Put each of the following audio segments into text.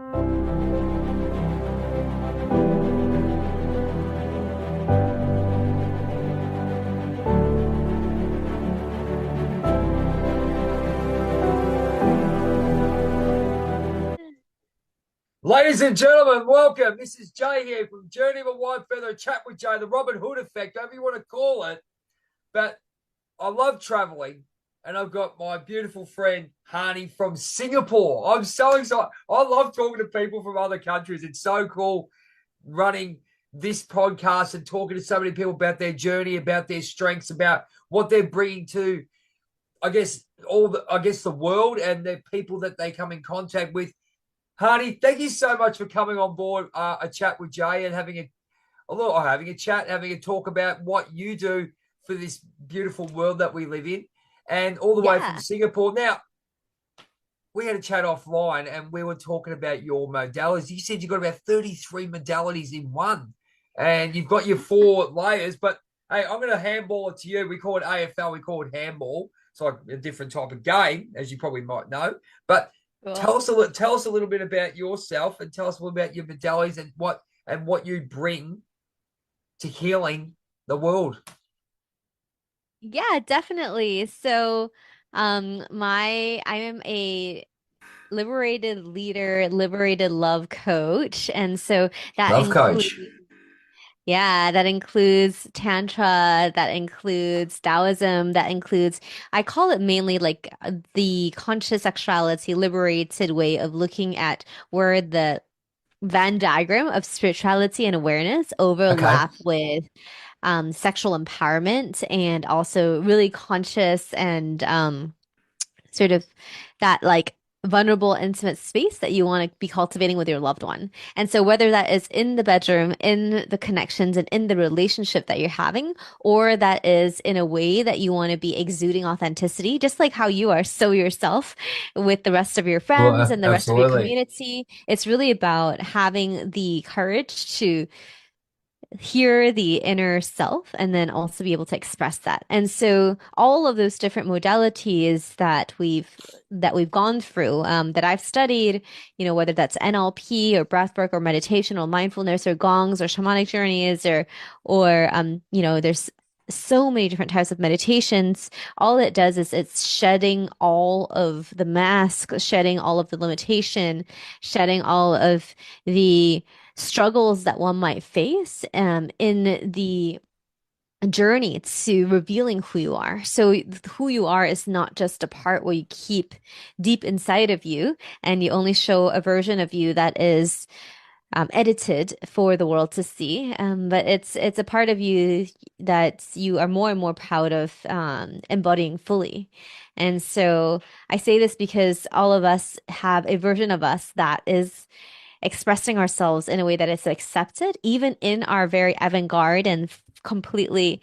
Ladies and gentlemen, welcome. This is Jay here from Journey of a Whitefeather, Chat with Jay, the Robin Hood effect, however you want to call it. But I love traveling, and I've got my beautiful friend Hani from Singapore. I'm so excited. I love talking to people from other countries. It's so cool running this podcast and talking to so many people about their journey, about their strengths, about what they're bringing to, the world and the people that they come in contact with. Hardy, thank you so much for coming on board a chat with Jay and having a chat, having a talk about what you do for this beautiful world that we live in, and all the way from Yeah. Singapore. Now, we had a chat offline, and we were talking about your modalities. You said you got about 33 modalities in one, and you've got your 4 layers. But hey, I'm going to handball it to you. We call it AFL. We call it handball. It's like a different type of game, as you probably might know. But Cool. tell us a little bit about yourself, and tell us a little about your modalities and what you bring to healing the world. Yeah, definitely. So, I am a liberated leader, liberated love coach. And so that Love includes, coach. yeah, that includes Tantra, that includes Taoism, that includes, I call it mainly like the conscious sexuality, liberated way of looking at where the Venn diagram of spirituality and awareness Okay. overlap with sexual empowerment and also really conscious and sort of that like vulnerable, intimate space that you want to be cultivating with your loved one. And so, whether that is in the bedroom, in the connections, and in the relationship that you're having, or that is in a way that you want to be exuding authenticity, just like how you are so yourself with the rest of your friends Well, and the rest of your absolutely. community, it's really about having the courage to hear the inner self and then also be able to express that. And so all of those different modalities that we've gone through that I've studied, whether that's NLP or breathwork or meditation or mindfulness or gongs or shamanic journeys or there's so many different types of meditations. All it does is it's shedding all of the mask, shedding all of the limitation, shedding all of the struggles that one might face in the journey to revealing who you are. So who you are is not just a part where you keep deep inside of you and you only show a version of you that is edited for the world to see. But it's a part of you that you are more and more proud of embodying fully. And so I say this because all of us have a version of us that is expressing ourselves in a way that is accepted, even in our very avant-garde and completely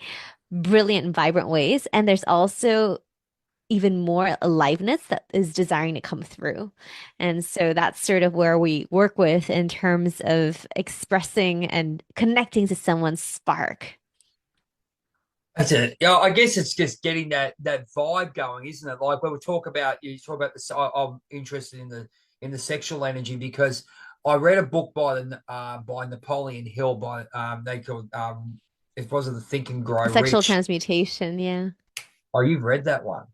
brilliant and vibrant ways. And there's also even more aliveness that is desiring to come through. And so that's sort of where we work with in terms of expressing and connecting to someone's spark. That's it. Yeah, I guess it's just getting that vibe going, isn't it? Like when we talk about you talk about this. I'm interested in the sexual energy because I read a book by Napoleon Hill by they called it wasn't the Think and Grow Sexual Rich. transmutation, yeah. Oh, you've read that one.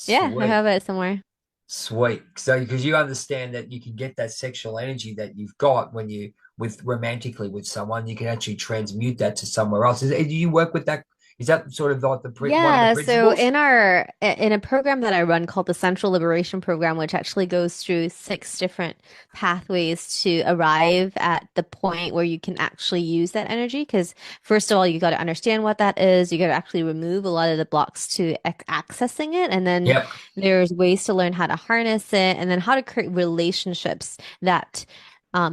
Yeah, I Sweet. have it somewhere. Sweet. So because you understand that you can get that sexual energy that you've got when you with romantically with someone, you can actually transmute that to somewhere else. Do you work with that? Is that sort of like one of the Yeah, so principles? in a program that I run called the Central Liberation Program, which actually goes through 6 different pathways to arrive at the point where you can actually use that energy. Because first of all, you got to understand what that is. You got to actually remove a lot of the blocks to accessing it, and then Yep. there's ways to learn how to harness it, and then how to create relationships that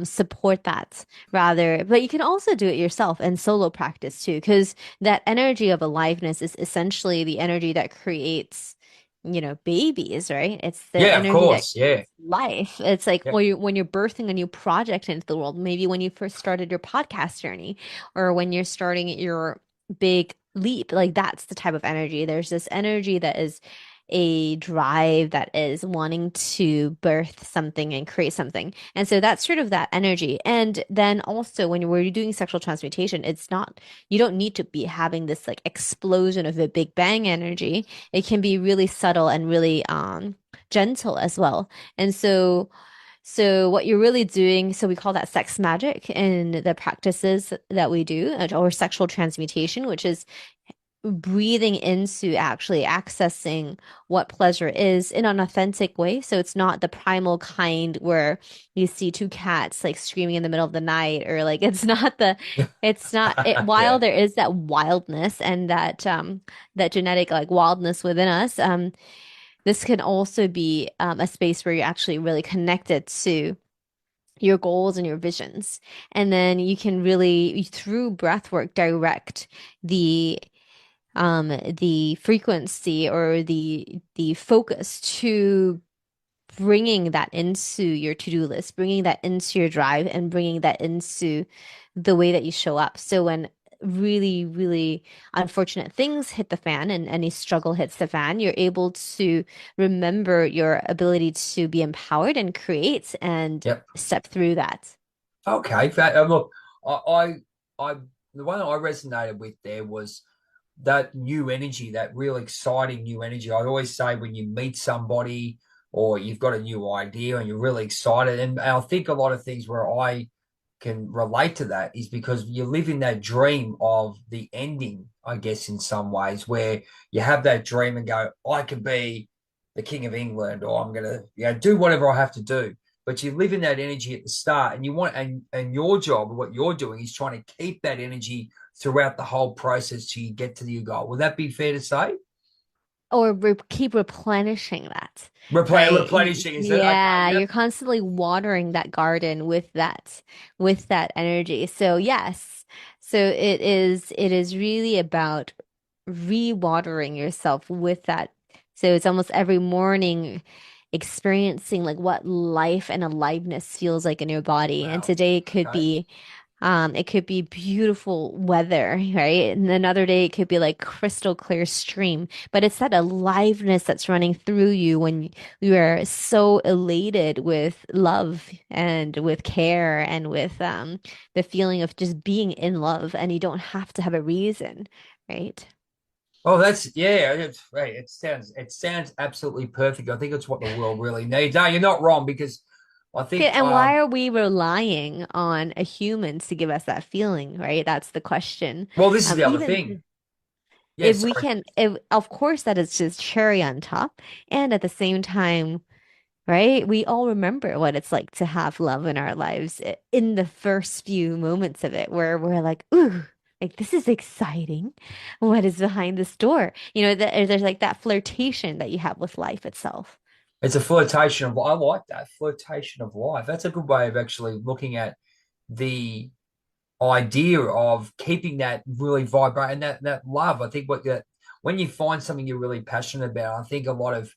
support that rather. But you can also do it yourself and solo practice too, because that energy of aliveness is essentially the energy that creates, babies, right? It's the Yeah, of energy that course. Yeah. creates life. It's like Yep. when you're birthing a new project into the world, maybe when you first started your podcast journey, or when you're starting your big leap, like that's the type of energy. There's this energy that is a drive that is wanting to birth something and create something. And so that's sort of that energy. And then also when we're doing sexual transmutation, it's not, you don't need to be having this like explosion of a Big Bang energy. It can be really subtle and really gentle as well. And so what you're really doing, so we call that sex magic in the practices that we do, or sexual transmutation, which is breathing into actually accessing what pleasure is in an authentic way. So it's not the primal kind where you see two cats like screaming in the middle of the night, or like it's not it, while Yeah. there is that wildness and that genetic like wildness within us, this can also be a space where you're actually really connected to your goals and your visions. And then you can really, through breath work, direct the the frequency or the focus to bringing that into your to-do list, bringing that into your drive, and bringing that into the way that you show up. So when really, really unfortunate things hit the fan and any struggle hits the fan, you're able to remember your ability to be empowered and create and Yep. step through that. Okay. Look, I, the one I resonated with there was that new energy, that real exciting new energy. I always say when you meet somebody or you've got a new idea and you're really excited, and I think a lot of things where I can relate to that is because you live in that dream of the ending, I guess, in some ways, where you have that dream and go, I could be the King of England, or I'm gonna, do whatever I have to do. But you live in that energy at the start, and you want, and your job, what you're doing, is trying to keep that energy throughout the whole process till you get to your goal. Would that be fair to say? Or keep replenishing that, right? Replenishing is it? Okay. Yeah, Yep. you're constantly watering that garden with that energy. So yes. So it is really about re-watering yourself with that. So it's almost every morning experiencing like what life and aliveness feels like in your body. And Wow. today Okay. it could be beautiful weather, right? And another day it could be like crystal clear stream. But it's that aliveness that's running through you when you are so elated with love and with care and with the feeling of just being in love, and you don't have to have a reason, right? Oh, that's yeah. It's right. It sounds absolutely perfect. I think it's what the world really needs. No, you're not wrong because I Okay, think and why are we relying on a human to give us that feeling, right? That's the question. well, this is the other thing. Even Yeah, if we sorry. can, if, of course, that is just cherry on top. And at the same time, right, we all remember what it's like to have love in our lives in the first few moments of it, where we're like, ooh, like this is exciting. What is behind this door? There's like that flirtation that you have with life itself. It's a flirtation of I like that flirtation of life. That's a good way of actually looking at the idea of keeping that really vibrant and that love. I think what that when you find something you're really passionate about, I think a lot of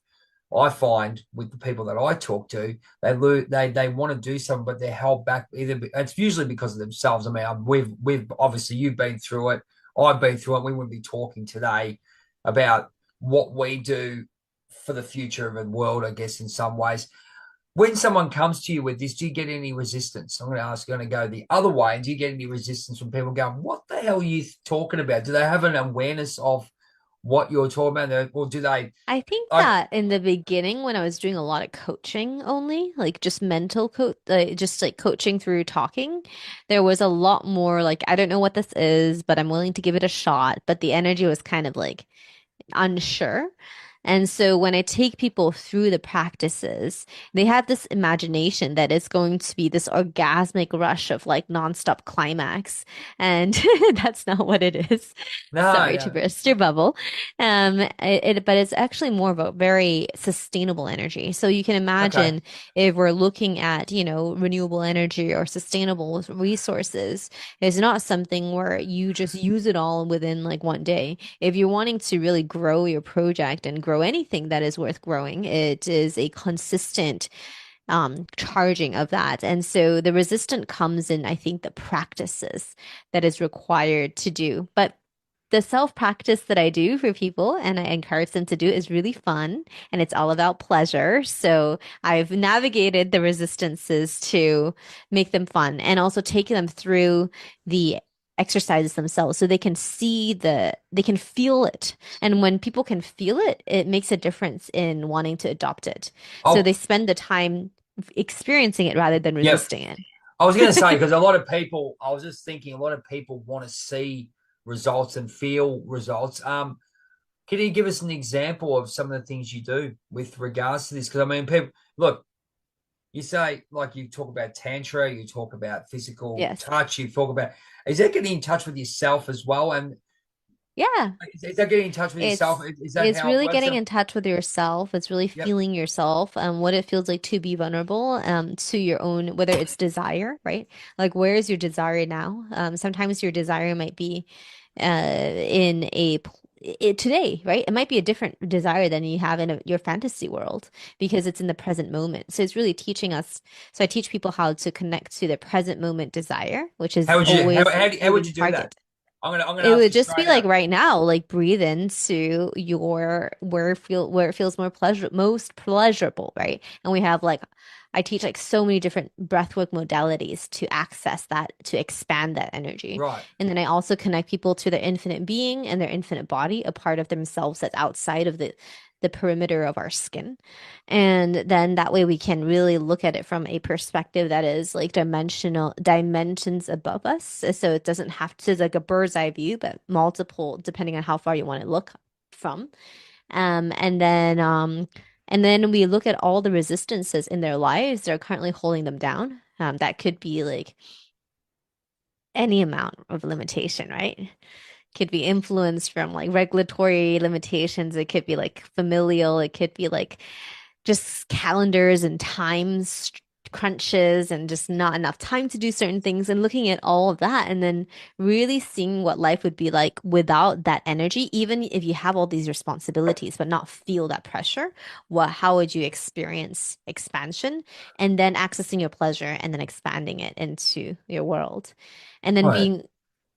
I find with the people that I talk to, they want to do something, but they're held back. It's usually because of themselves. I mean, we've obviously you've been through it. I've been through it. We wouldn't be talking today about what we do for the future of the world. I guess in some ways, when someone comes to you with this, do you get any resistance? I'm going to ask, going to go the other way. Do you get any resistance from people going, what the hell are you talking about? Do they have an awareness of what you're talking about? Or do they, I think I, that in the beginning, when I was doing a lot of coaching only, like just mental just like coaching through talking, there was a lot more like, I don't know what this is, but I'm willing to give it a shot. But the energy was kind of like unsure. And so when I take people through the practices, they have this imagination that it's going to be this orgasmic rush of like nonstop climax. And that's not what it is. no, Sorry to no. burst your bubble. But it's actually more of a very sustainable energy. So you can Okay. imagine if we're looking at, renewable energy or sustainable resources, it's not something where you just use it all within like one day. If you're wanting to really grow your project and grow anything that is worth growing, it is a consistent charging of that. And so the resistance comes in, I think, the practices that is required to do. But the self practice that I do for people and I encourage them to do is really fun and it's all about pleasure. So I've navigated the resistances to make them fun and also taking them through the exercises themselves so they can they can feel it. And when people can feel it, it makes a difference in wanting to adopt it. So Oh, they spend the time experiencing it rather than yeah. resisting it. I was going to say, because a lot of people, I was just thinking, a lot of people want to see results and feel results. Can you give us an example of some of the things you do with regards to this? Because I mean, people look, you say like you talk about tantra, you talk about physical Yes. touch, you talk about is that getting in touch with yourself as well? And Yeah. is that getting in touch with yourself? Is that It's how it really works? getting in touch with yourself. It's really Yep. feeling yourself, what it feels like to be vulnerable, to your own, whether it's desire, right? Like where is your desire now? Sometimes your desire might be in today, right? It might be a different desire than you have in your fantasy world because it's in the present moment. So it's really teaching us. So I teach people how to connect to the present moment desire, which How is would you always how would moving you do that? target. I'm gonna It ask would you just be straight like out. right now, like breathe into where it feels most pleasurable, right? And we have like I teach like so many different breathwork modalities to access that, to expand that energy. Right. And then I also connect people to their infinite being and their infinite body, a part of themselves that's outside of the perimeter of our skin. And then that way we can really look at it from a perspective that is like dimensions above us. So it doesn't have to, it's like a bird's eye view, but multiple, depending on how far you want to look from. Um, and then, um, and then we look at all the resistances in their lives that are currently holding them down. That could be like any amount of limitation, right? Could be influence from like regulatory limitations. It could be like familial. It could be like just calendars and times crunches and just not enough time to do certain things and looking at all of that and then really seeing what life would be like without that energy, even if you have all these responsibilities, but not feel that pressure. How would you experience expansion and then accessing your pleasure and then expanding it into your world and then Right. being,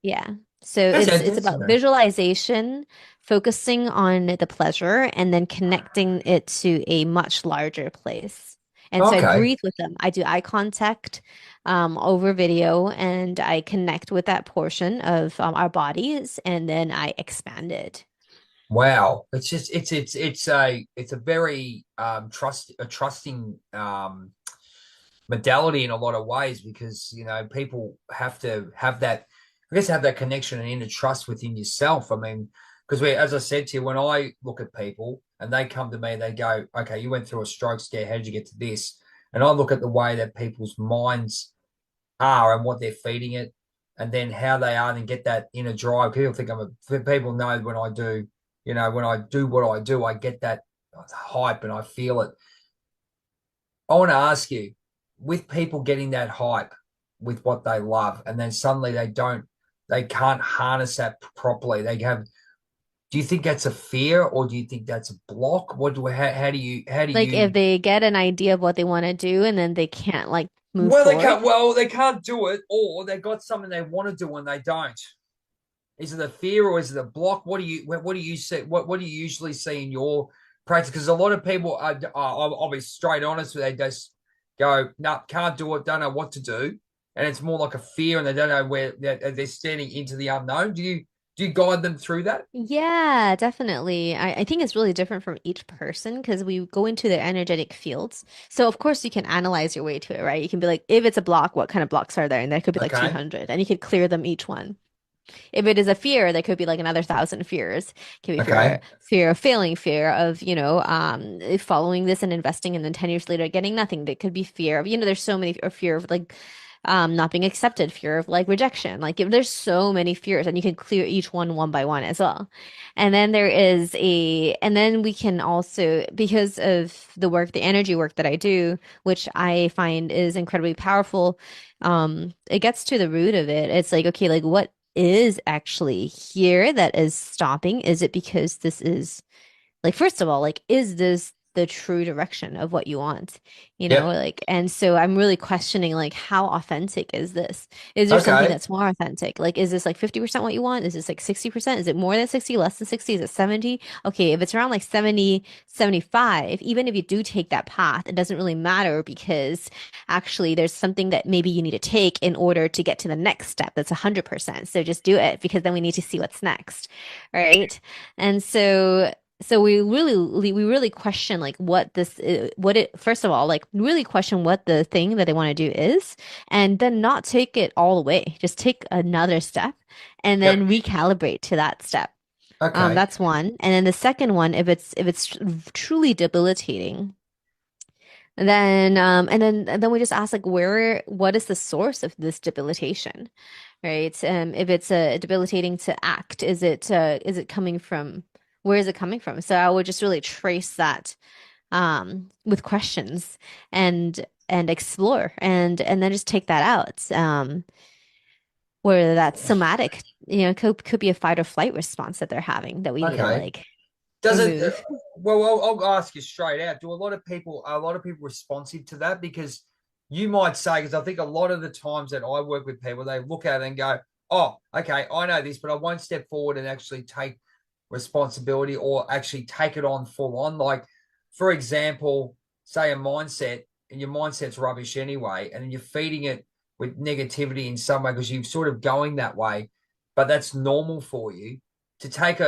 yeah. So it's That's about okay. visualization, focusing on the pleasure, and then connecting it to a much larger place. And so I Okay. breathe with them. I do eye contact over video, and I connect with that portion of our bodies, and then I expand it. Wow. It's just it's a very trusting modality in a lot of ways because people have to have that I guess have that connection and inner trust within yourself. I mean, because we as I said to you, when I look at people and they come to me, they go, okay, you went through a stroke scare, how did you get to this? And I look at the way that people's minds are and what they're feeding it, and then how they are, and get that inner drive. People think people know when I do, when I do what I do, I get that hype and I feel it. I want to ask you, with people getting that hype with what they love, and then suddenly they can't harness that properly. Do you think that's a fear or do you think that's a block? How do Like you, if they get an idea of what they want to do and then they can't like move well, forward. they can't do it, or they got something they want to do and they don't. Is it a fear or is it a block? What do you see? What do you usually see in your practice? Because a lot of people I'll be straight honest with you, they just go, no, nah, can't do it, don't know what to do, and it's more like a fear, and they don't know where they're standing into the unknown. Do you guide them through that? Yeah, definitely. I think it's really different from each person because we go into their energetic fields. So of course you can analyze your way to it, right? You can be like, if it's a block, what kind of blocks are there? And there could be like Okay, 200 and you could clear them each one. If it is a fear, there could be like another 1,000 fears. It could be okay, fear of failing, fear of, following this and investing and then 10 years later getting nothing. That could be fear of, there's so many, or fear of like not being accepted, fear of like rejection. Like there's so many fears and you can clear each one by one as well. And then we can also, because of the energy work that I do, which I find is incredibly powerful, it gets to the root of it. It's like, okay, like what is actually here that is stopping? Is it because this is like, first of all, like, is this the true direction of what you want, Yep. like, and so I'm really questioning, like, how authentic is this? Is there something Okay. that's more authentic? Like, is this like 50% what you want? Is this like 60%? Is it more than 60, less than 60? Is it 70? Okay, if it's around like 70, 75, even if you do take that path, it doesn't really matter because actually there's something that maybe you need to take in order to get to the next step that's 100%. So just do it because then we need to see what's next, right? And so we really question like what this is, what it first of all, like really question what the thing that they want to do is, and then not take it all away. Just take another step and Yep. then recalibrate to that step. Okay. That's one. And then the second one, if it's truly debilitating, and then we just ask like what is the source of this debilitation, right? If it's debilitating to act, is it coming from, where is it coming from? So I would just really trace that with questions and explore and then just take that out. Whether that's somatic, could be a fight or flight response that they're having that we need to Okay. like Does it? remove. Well, I'll ask you straight out. Do a lot of people responsive to that? Because you might say, because I think a lot of the times that I work with people, they look at it and go, "Oh, okay, I know this, but I won't step forward and actually take responsibility or actually take it on full on." Like, for example, say a mindset, and your mindset's rubbish anyway, and then you're feeding it with negativity in some way because you're sort of going that way, but that's normal for you to take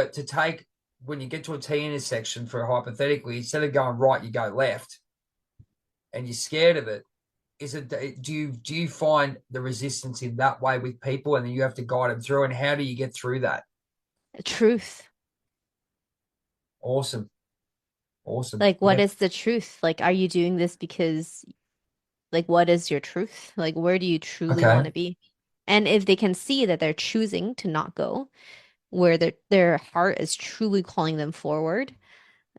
when you get to a T intersection, for hypothetically, instead of going right, you go left, and you're scared of it. Is it do you find the resistance in that way with people, and then you have to guide them through? And how do you get through that? Truth. Awesome, awesome. Like, what Yeah. is the truth? Like, are you doing this because, like, what is your truth? Like, where do you truly want Okay. to be? And if they can see that they're choosing to not go, where their heart is truly calling them forward,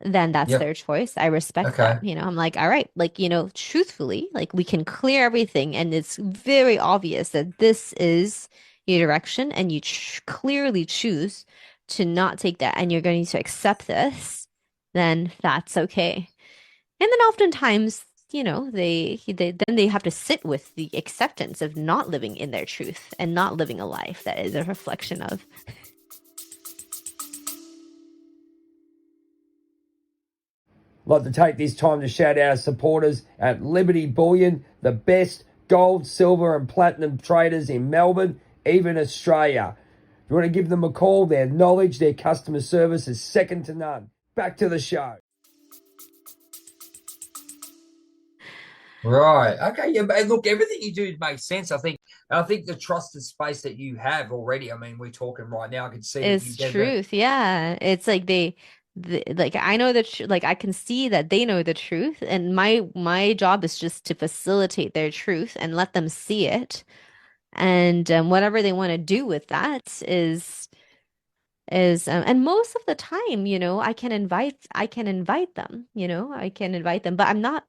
then that's Yep. their choice. I respect that. Okay. I'm like, all right, like, truthfully, like we can clear everything and it's very obvious that this is your direction and you clearly choose to not take that and you're going to accept this, then that's okay. And then oftentimes, they have to sit with the acceptance of not living in their truth and not living a life that is a reflection of. I'd like to take this time to shout out our supporters at Liberty Bullion, the best gold, silver, and platinum traders in Melbourne, even Australia. If you want to give them a call, their knowledge, their customer service is second to none. Back to the show. Right. Okay. Yeah. But look, everything you do makes sense. I think the trusted space that you have already. I mean, we're talking right now. I can see that you Is get that. truth. Yeah. It's like like I know that like I can see that they know the truth and my job is just to facilitate their truth and let them see it. And whatever they want to do with that is and most of the time, I can invite them, but I'm not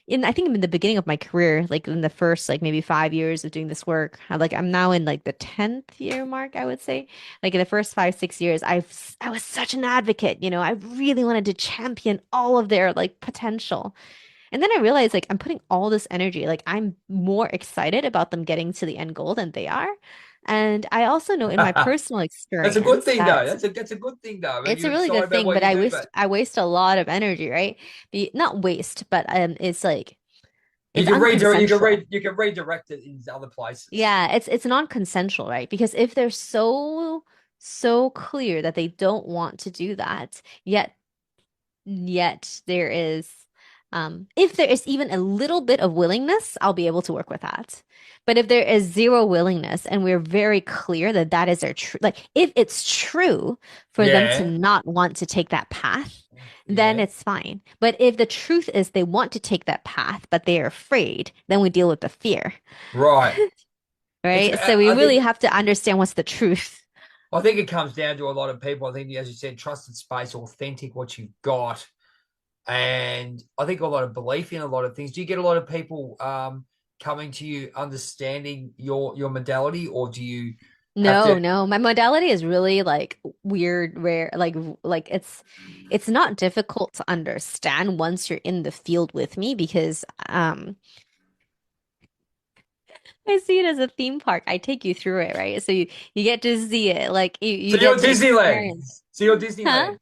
in I think I'm in the beginning of my career, like in the first like maybe 5 years of doing this work. I'm now in like the 10th year mark, I would say. Like in the first 5, 6 years, I was such an advocate, I really wanted to champion all of their like potential. And then I realized like I'm putting all this energy, like I'm more excited about them getting to the end goal than they are. And I also know in my personal That's a good experience thing, that though. That's a good thing, though. When it's you're a really excited good about thing, what but you I do, waste but I waste a lot of energy, right? Not waste, but it's like you it's can redirect. unconsensual. You can redirect it in other places. Yeah, it's non-consensual, right? Because if they're so clear that they don't want to do that, yet there is if there is even a little bit of willingness, I'll be able to work with that. But if there is zero willingness and we're very clear that that is their true, like if it's true for them to Yeah. not want to take that path, then Yeah. it's fine. But if the truth is they want to take that path but they are afraid, then we deal with the fear, Right. It's. right? So we really have to understand what's the truth. I think it comes down to a lot of people. I think, as you said, trusted space, authentic, what you've got, and I think a lot of belief in a lot of things. Do you get a lot of people coming to you understanding your modality, or do you? Have to. No. My modality is really like weird, rare, like it's not difficult to understand once you're in the field with me because I see it as a theme park. I take you through it, right? So you get to see it, like So you you're get to Disneyland. experience. So you're Huh? Disneyland.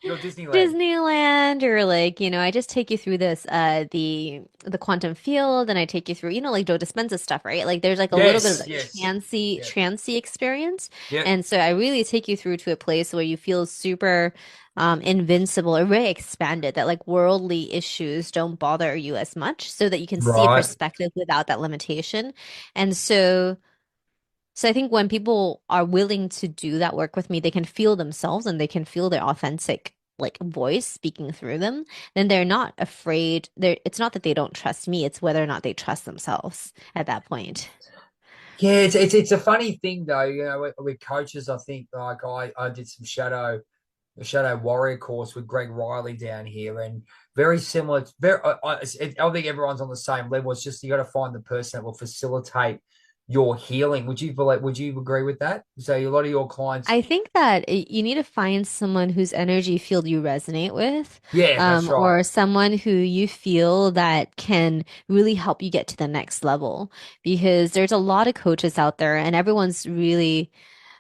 You're Disneyland. Disneyland or like, I just take you through this the quantum field and I take you through, like Joe Dispenza stuff, right? Like there's like a little bit of Yes, like yes. Yeah. trancy experience. Yeah. And so I really take you through to a place where you feel super invincible or very expanded, that like worldly issues don't bother you as much so that you can see a Right. perspective without that limitation. And so I think when people are willing to do that work with me, they can feel themselves and they can feel their authentic like voice speaking through them. Then they're not afraid. It's not that they don't trust me, it's whether or not they trust themselves at that point. Yeah, it's a funny thing though, with coaches. I think like I did some the Shadow Warrior course with Greg Riley down here, and very similar. It's very, I think everyone's on the same level. It's just you got to find the person that will facilitate your healing. Would you agree with that? So a lot of your clients, I think that you need to find someone whose energy field you resonate with, yeah, that's right. or someone who you feel that can really help you get to the next level. Because there's a lot of coaches out there, and everyone's really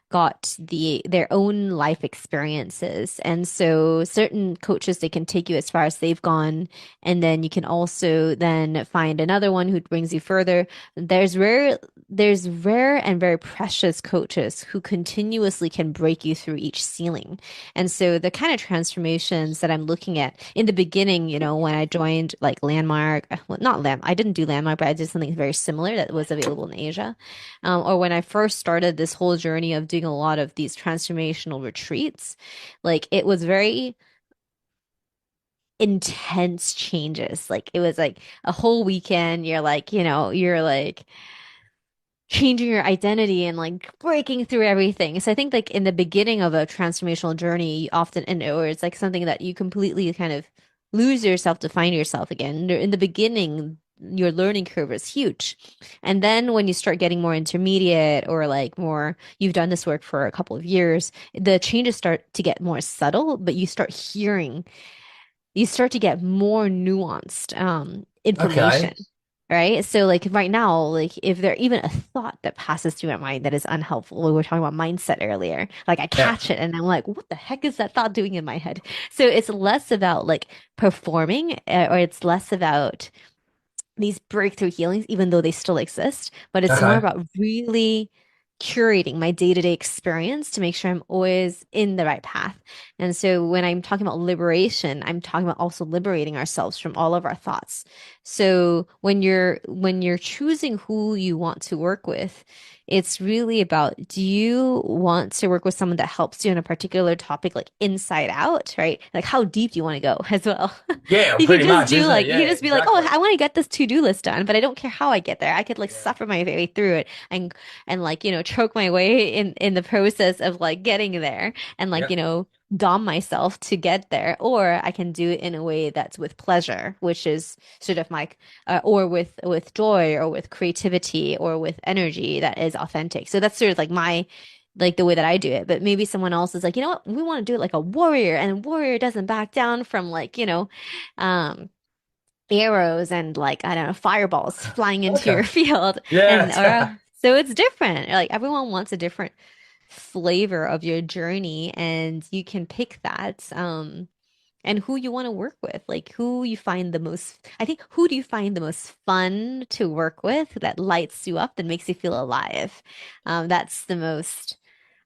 got their own life experiences. And so certain coaches, they can take you as far as they've gone, and then you can also then find another one who brings you further. There's rare and very precious coaches who continuously can break you through each ceiling. And so the kind of transformations that I'm looking at in the beginning, when I joined like Landmark, well, not Land, I didn't do Landmark, but I did something very similar that was available in Asia. Or when I first started this whole journey of doing a lot of these transformational retreats, like it was very intense changes. Like it was like a whole weekend. You're like changing your identity and like breaking through everything. So I think like in the beginning of a transformational journey, you often, or it's like something that you completely kind of lose yourself to find yourself again. In the beginning, your learning curve is huge. And then when you start getting more intermediate or like more, you've done this work for a couple of years, the changes start to get more subtle, but you start to get more nuanced Okay. information, right? So like right now, like if there even a thought that passes through my mind that is unhelpful, we were talking about mindset earlier, like I Yeah. catch it and I'm like, what the heck is that thought doing in my head? So it's less about like performing, or it's less about these breakthrough healings, even though they still exist, but it's more Okay. about really curating my day-to-day experience to make sure I'm always in the right path. And so when I'm talking about liberation, I'm talking about also liberating ourselves from all of our thoughts. So when you're choosing who you want to work with, it's really about, do you want to work with someone that helps you in a particular topic, like inside out, right? Like how deep do you want to go as well? Yeah, You can pretty just much, do isn't it? like, you Yeah, can just be like, oh, exactly. I want to get this to-do list done, but I don't care how I get there. I could like Yeah. suffer my way through it and like, choke my way in the process of like getting there and like, Yeah. dom myself to get there. Or I can do it in a way that's with pleasure, which is sort of like, or with joy or with creativity or with energy that is authentic. So that's sort of like like the way that I do it. But maybe someone else is like, you know what, we want to do it like a warrior, and a warrior doesn't back down from like, um arrows and like I don't know, fireballs flying into Okay. your field. And Yeah. or so it's different. Like everyone wants a different flavor of your journey, and you can pick that. And who you want to work with, like who you find the most, I think, who do you find the most fun to work with, that lights you up, that makes you feel alive? That's the most,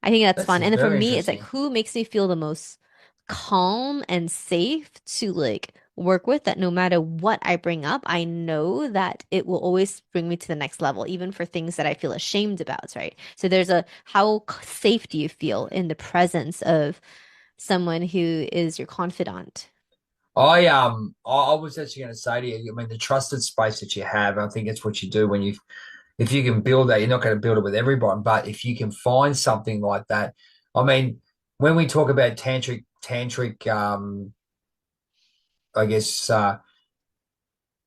I think that's That's fun. And then for very me, it's like interesting. who makes me feel the most calm and safe to like work with, that no matter what I bring up, I know that it will always bring me to the next level, even for things that I feel ashamed about, right? So there's a, how safe do you feel in the presence of someone who is your confidant? I was actually going to say to you, I mean, the trusted space that you have, I think it's what you do when you, if you can build that, you're not going to build it with everyone, but if you can find something like that, I mean, when we talk about tantric, I guess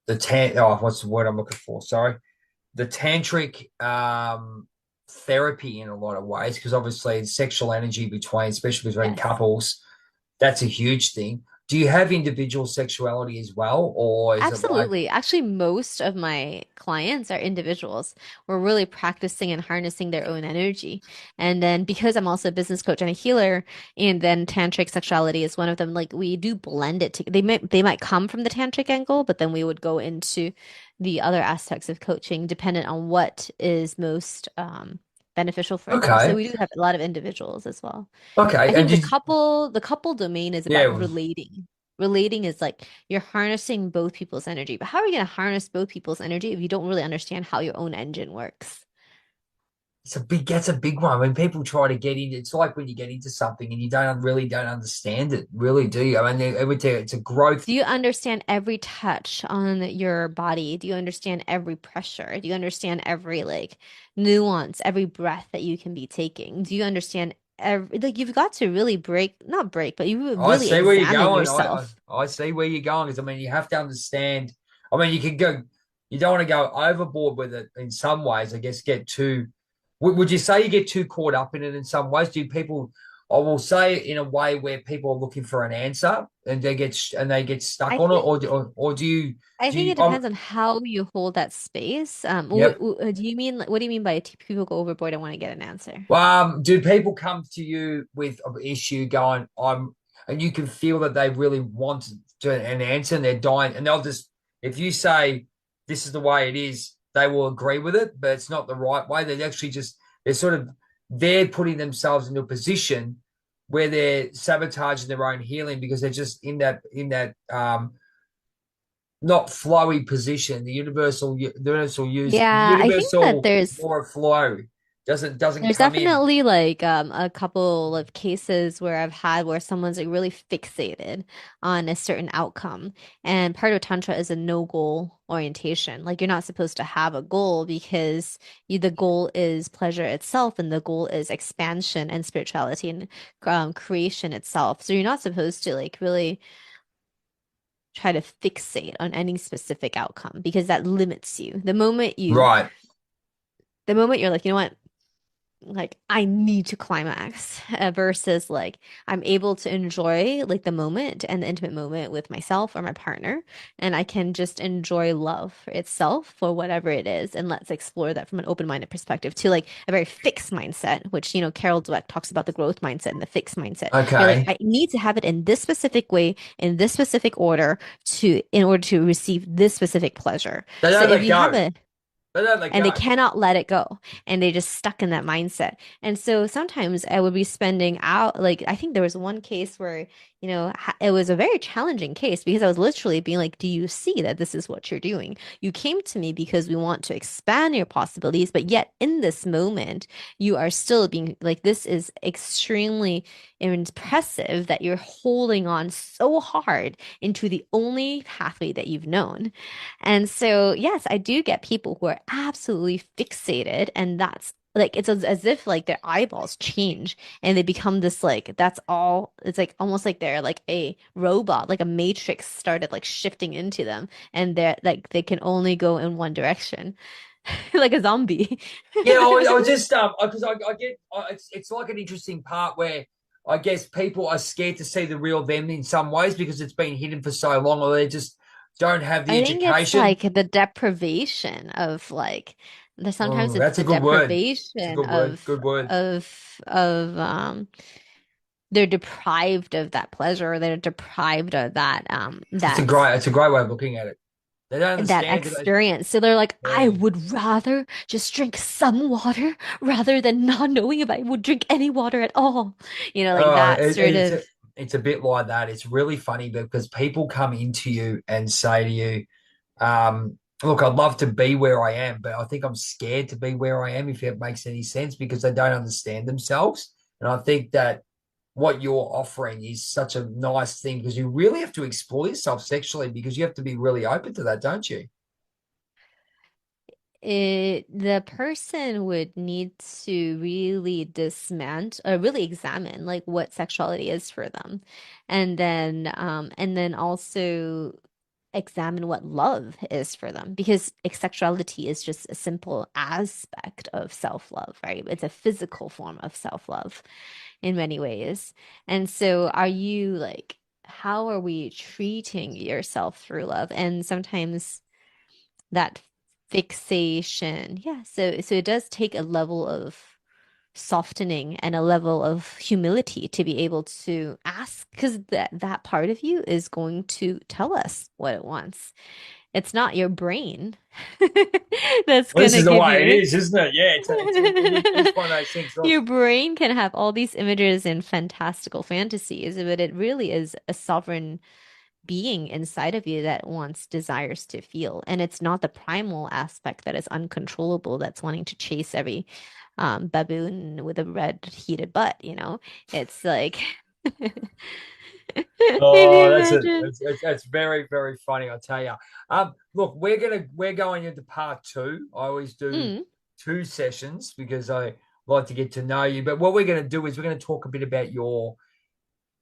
what's the word I'm looking for? Sorry, the tantric therapy in a lot of ways because obviously sexual energy between, especially between Yes. couples, that's a huge thing. Do you have individual sexuality as well, or is it like Absolutely. Actually, most of my clients are individuals. We're really practicing and harnessing their own energy. And then because I'm also a business coach and a healer, and then tantric sexuality is one of them, like we do blend it to, they might come from the tantric angle, but then we would go into the other aspects of coaching dependent on what is most beneficial for them. So okay, we do have a lot of individuals as well. I okay, and think the did couple domain is about yeah, relating. Relating is like you're harnessing both people's energy. But how are you going to harness both people's energy if you don't really understand how your own engine works? that's a big one. When people try to get in, it's like when you get into something and you don't understand it, really, do you? I mean, I would tell you, it's a growth. Do you understand every touch on your body? Do you understand every pressure? Do you understand every like nuance, every breath that you can be taking? Do you understand every like you've got to really not break, but you I really see where you're examine going. yourself. I see where you're going because I mean, you have to understand. I mean, you can go. You don't want to go overboard with it in some ways. I guess get too. Would you say you get too caught up in it in some ways? Do people? I will say it in a way where people are looking for an answer and they get stuck I on it, think or do you I do think you? it depends on how you hold that space. Yep. Do you mean what do you mean by people go overboard and want to get an answer? Do people come to you with an issue going, and you can feel that they really want an answer and they're dying, and they'll just, if you say this is the way it is, they will agree with it, but it's not the right way. They're sort of, they're putting themselves into a position where they're sabotaging their own healing because they're just in that not flowy position. The Yeah, I think that universal law of flow doesn't there's come in. definitely like a couple of cases where I've had where someone's like really fixated on a certain outcome. And part of Tantra is a no goal orientation. Like you're not supposed to have a goal because the goal is pleasure itself and the goal is expansion and spirituality and creation itself. So you're not supposed to like really try to fixate on any specific outcome because that limits you. Right. The moment you're like, you know what? Like I need to climax versus like I'm able to enjoy like the moment and the intimate moment with myself or my partner and I can just enjoy love itself for whatever it is and let's explore that from an open-minded perspective to like a very fixed mindset which Carol Dweck talks about the growth mindset and the fixed mindset. You're like Okay. I need to have it in this specific way in this specific order to in order to receive this specific pleasure. They So don't if let you have go. a They don't let and they go. cannot let it go and they just stuck in that mindset. And so sometimes I would be spending out like I think there was one case where it was a very challenging case because I was literally being like, do you see that this is what you're doing? You came to me because we want to expand your possibilities, but yet in this moment you are still being like, this is extremely impressive that you're holding on so hard into the only pathway that you've known. And so, yes, I do get people who are absolutely fixated, and that's like it's as if like their eyeballs change and they become this like that's all it's like almost like they're like a robot, like a matrix started like shifting into them, and they're like they can only go in one direction, like a zombie. Yeah, I just because I get it's like an interesting part where I guess people are scared to see the real them in some ways because it's been hidden for so long, or they just don't have the I think it's education. like the deprivation of like sometimes Oh, it's that's a the good word. It's a deprivation good word. Good word. of they're deprived of that pleasure, they're deprived of It's a great way of looking at it. They don't that understand because experience. So they're like, I yeah. would rather just drink some water rather than not knowing if I would drink any water at all. Like Oh, that sort of it's a bit like that. It's really funny because people come into you and say to you, look, I'd love to be where I am, but I think I'm scared to be where I am, if it makes any sense, because they don't understand themselves. And I think that what you're offering is such a nice thing because you really have to explore yourself sexually because you have to be really open to that, don't you? the person would need to really dismantle or really examine like what sexuality is for them. And then also examine what love is for them, because sexuality is just a simple aspect of self-love, right? It's a physical form of self-love in many ways. And so are you like, how are we treating yourself through love? And sometimes that fixation, yeah, so it does take a level of softening and a level of humility to be able to ask, because that part of you is going to tell us what it wants. It's not your brain that's Well, this gonna is the give way it you. is, isn't it? Yeah, it's one of those things. Look, Your brain can have all these images and fantastical fantasies, but it really is a sovereign being inside of you that wants, desires to feel. And it's not the primal aspect that is uncontrollable, that's wanting to chase every baboon with a red heated butt, you know? It's like, can oh, you that's it. imagine? It's very, very funny, I tell you. Look, we're going into part two. I always do Mm, two sessions because I like to get to know you. But what we're going to do is we're going to talk a bit about your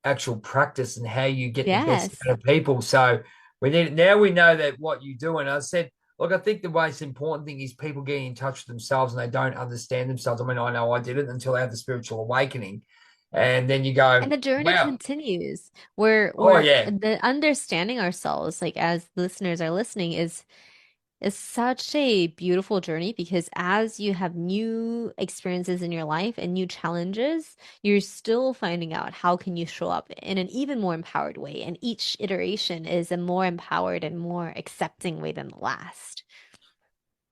actual practice and how you get the best yes. out of people. So we need now we know that what you do. And I said, look, I think the most important thing is people getting in touch with themselves and they don't understand themselves. I mean, I know I didn't until I had the spiritual awakening. And then you go, And the journey wow, continues. Where oh we're yeah, the understanding ourselves, like as listeners are listening, is such a beautiful journey, because as you have new experiences in your life and new challenges, you're still finding out how can you show up in an even more empowered way. And each iteration is a more empowered and more accepting way than the last.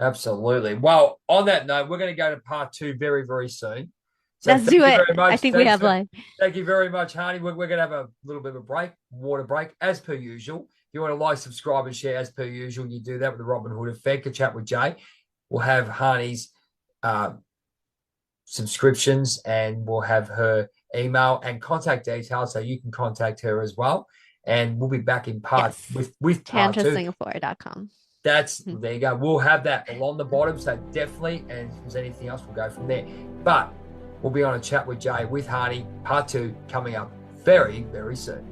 absolutely. Well, on that note, we're going to go to part two very, very soon. So Let's thank do you it. very I much. think we have life. Thank you very much, Hani. We're going to have a little bit of a break, water break, as per usual. If you want to like, subscribe, and share, as per usual, you do that with the Robin Hood Effect, a chat with Jay. We'll have Hani's uh, subscriptions and we'll have her email and contact details so you can contact her as well. And we'll be back in part Yes. with part two. TantraSingapore.com. That's there you go. We'll have that along the bottom. So definitely, and if there's anything else, we'll go from there. But we'll be on a chat with Jay with Hani, part two coming up very, very soon.